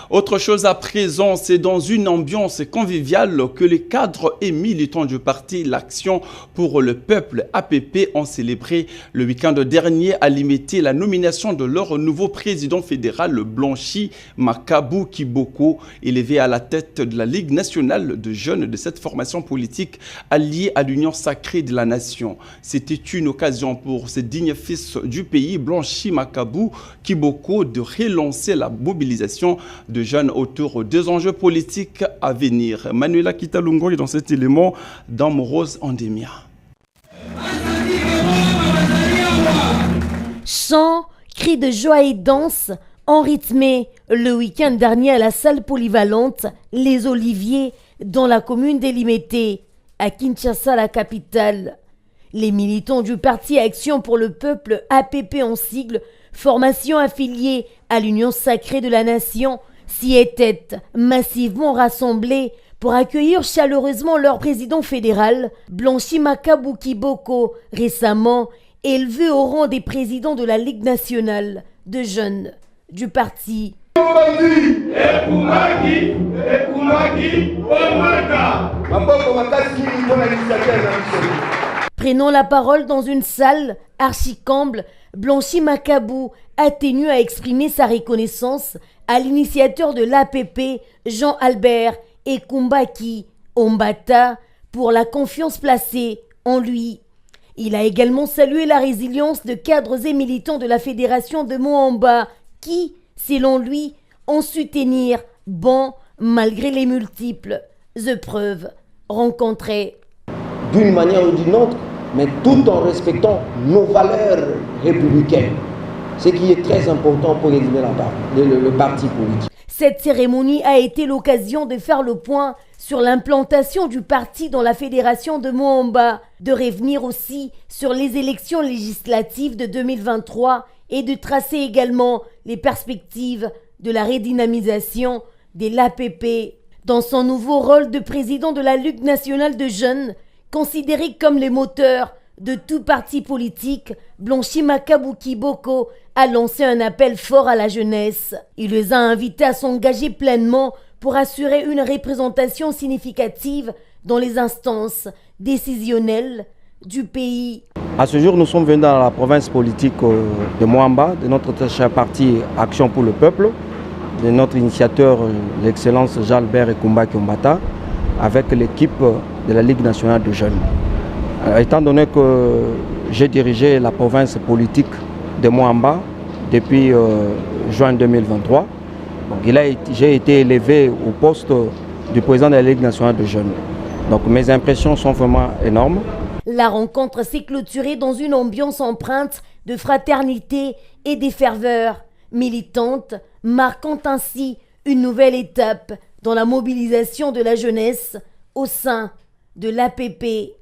Autre chose à présent, c'est dans une ambiance conviviale que les cadres et militants du parti L'Action pour le Peuple APP ont célébré le week-end dernier à limiter la nomination de leur nouveau président fédéral Blanchi Makabu Kiboko, élevé à la tête de la Ligue nationale de jeunes de cette formation politique alliée à l'Union sacrée de la nation. C'était une occasion pour ce digne fils du pays, Blanchi Makabu Kiboko, de relancer la mobilisation de jeunes autour des enjeux politiques à venir. Manuela Kitalungo est dans cet élément dans Morose Endemia. Chants, cris de joie et danse ont rythmé le week-end dernier à la salle polyvalente Les Oliviers dans la commune d'Elimété, à Kinshasa, la capitale. Les militants du parti Action pour le Peuple APP en sigle, formation affiliée à l'Union sacrée de la nation, s'y étaient massivement rassemblés pour accueillir chaleureusement leur président fédéral, Blanchi Makabu Kiboko, récemment élevé au rang des présidents de la Ligue nationale de jeunes du parti. Prenant la parole dans une salle archi-comble, Blanchi Makabu a tenu à exprimer sa reconnaissance à l'initiateur de l'APP, Jean-Albert Ekumbaki Ombata, pour la confiance placée en lui. Il a également salué la résilience de cadres et militants de la fédération de Moamba qui, selon lui, ont su tenir bon malgré les multiples épreuves rencontrées. D'une manière ou d'une autre, mais tout en respectant nos valeurs républicaines. Ce qui est très important pour résumer le parti politique. Cette cérémonie a été l'occasion de faire le point sur l'implantation du parti dans la fédération de Moamba, de revenir aussi sur les élections législatives de 2023 et de tracer également les perspectives de la redynamisation de l'APP. Dans son nouveau rôle de président de la Ligue nationale de jeunes, considéré comme le moteur de tout parti politique, Blanchi Makabu Kiboko a lancé un appel fort à la jeunesse. Il les a invités à s'engager pleinement pour assurer une représentation significative dans les instances décisionnelles du pays. À ce jour, nous sommes venus dans la province politique de Moamba, de notre cher parti Action pour le Peuple, de notre initiateur, l'excellence Jean-Albert Ekumbaki Ombata, avec l'équipe de la Ligue nationale de jeunes. Étant donné que j'ai dirigé la province politique de Moamba depuis juin 2023, j'ai été élevé au poste du président de la Ligue nationale de jeunes. Donc mes impressions sont vraiment énormes. La rencontre s'est clôturée dans une ambiance empreinte de fraternité et de ferveur militante, marquant ainsi une nouvelle étape dans la mobilisation de la jeunesse au sein de l'APP.